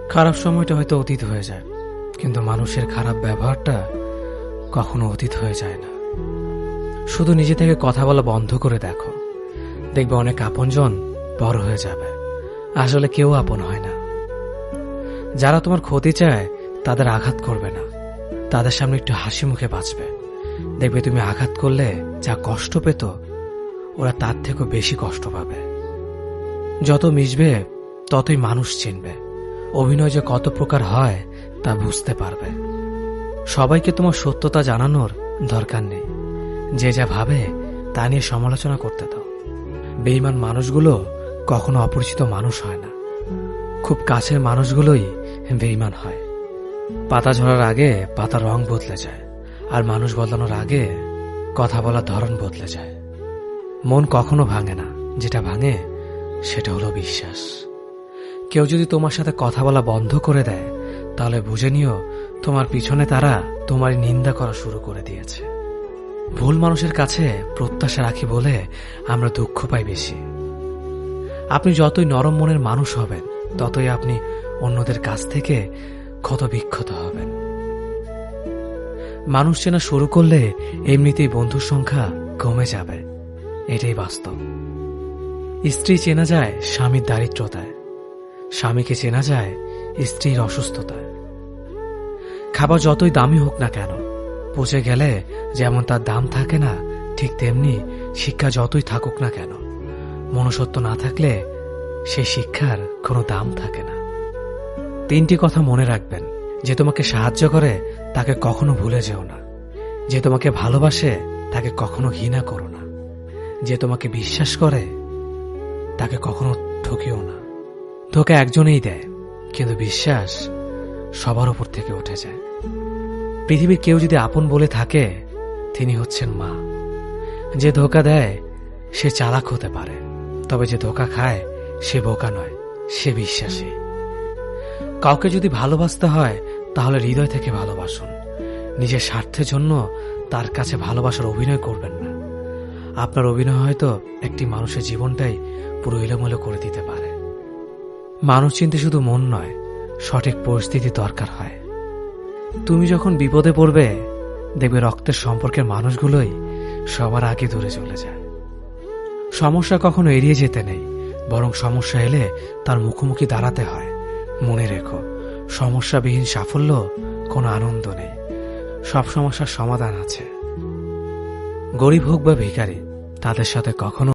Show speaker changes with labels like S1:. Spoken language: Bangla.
S1: খারাপ সময়টা হয়তো অতীত হয়ে যায়, কিন্তু মানুষের খারাপ ব্যবহারটা কখনো অতীত হয়ে যায় না। শুধু নিজে থেকে কথা বলা বন্ধ করে দেখো, দেখবে অনেক আপনজন বড় হয়ে যাবে। আসলে কেউ আপন হয় না। যারা তোমার ক্ষতি চায় তাদের আঘাত করবে না, তাদের সামনে একটু হাসি মুখে বাঁচবে। দেখবে তুমি আঘাত করলে যা কষ্ট পেত, ওরা তার থেকেও বেশি কষ্ট পাবে। যত মিশবে ততই মানুষ চিনবে। অভিনয় যে কত প্রকার হয় তা বুঝতে পারবে। সবাইকে তোমার সত্যতা জানানোর দরকার নেই। যে যা ভাবে তা নিয়ে সমালোচনা করতে দাও। বেঈমান মানুষগুলো কখনো অপরিচিত মানুষ হয় না। খুব কাছের মানুষগুলোই বেঈমান হয়। পাতা ঝরার আগে পাতার রং বদলে যায়, আর মানুষ বদলানোর আগে কথা বলার ধরন বদলে যায়। মন কখনো ভাঙে না, যেটা ভাঙে সেটা হলো বিশ্বাস। কেউ যদি তোমার সাথে কথা বলা বন্ধ করে দেয়, তাহলে বুঝে নিও তোমার পিছনে তারা তোমার নিন্দা করা শুরু করে দিয়েছে। ভুল মানুষের কাছে প্রত্যাশা রাখি বলে আমরা দুঃখ পাই বেশি। আপনি যতই নরম মনের মানুষ হবেন, ততই আপনি অন্যদের কাছ থেকে ক্ষত বিক্ষত হবেন। মানুষ চেনা শুরু করলে এমনিতেই বন্ধুর সংখ্যা কমে যাবে, এটাই বাস্তব। স্ত্রী চেনা যায় স্বামীর দারিদ্রতায়, স্বামীকে চেনা যায় স্ত্রীর অসুস্থতায়। খাবার যতই দামি হোক না কেন, পচে গেলে যেমন তার দাম থাকে না, ঠিক তেমনি শিক্ষা যতই থাকুক না কেন, মনুষ্যত্ব না থাকলে সেই শিক্ষার কোনো দাম থাকে না। 3টি কথা মনে রাখবেন। যে তোমাকে সাহায্য করে তাকে কখনো ভুলে যেও না। যে তোমাকে ভালোবাসে তাকে কখনো ঘৃণা করো না। যে তোমাকে বিশ্বাস করে তাকে কখনো ঠকিও না। ধোঁকা একজনেই দেয়, কিন্তু বিশ্বাস সবার উপর থেকে উঠে যায়। পৃথিবীর কেউ যদি আপন বলে থাকে, তিনি হচ্ছেন মা। যে ধোঁকা দেয় সে চালাক হতে পারে, তবে যে ধোঁকা খায় সে বোকা নয়, সে বিশ্বাসী। কাউকে যদি ভালোবাসতে হয় তাহলে হৃদয় থেকে ভালোবাসুন। নিজের স্বার্থের জন্য তার কাছে ভালোবাসার অভিনয় করবেন না। আপনার অভিনয় হয়তো একটি মানুষের জীবনটাই পুরো এলোমেলো করে দিতে পারে। মানুষ চিনতে শুধু মন নয়, সঠিক পরিস্থিতি দরকার হয়। তুমি যখন বিপদে পড়বে, দেখবে রক্তের সম্পর্কের মানুষগুলোই সবার আগে দূরে চলে যায়। সমস্যা কখনো এড়িয়ে যেতে নেই, বরং সমস্যা এলে তার মুখোমুখি দাঁড়াতে হয়। মনে রেখো, সমস্যাবিহীন সাফল্য কোনো আনন্দ নেই। সব সমস্যার সমাধান আছে। গরিব হোক বা ভিখারি, তাদের সাথে কখনো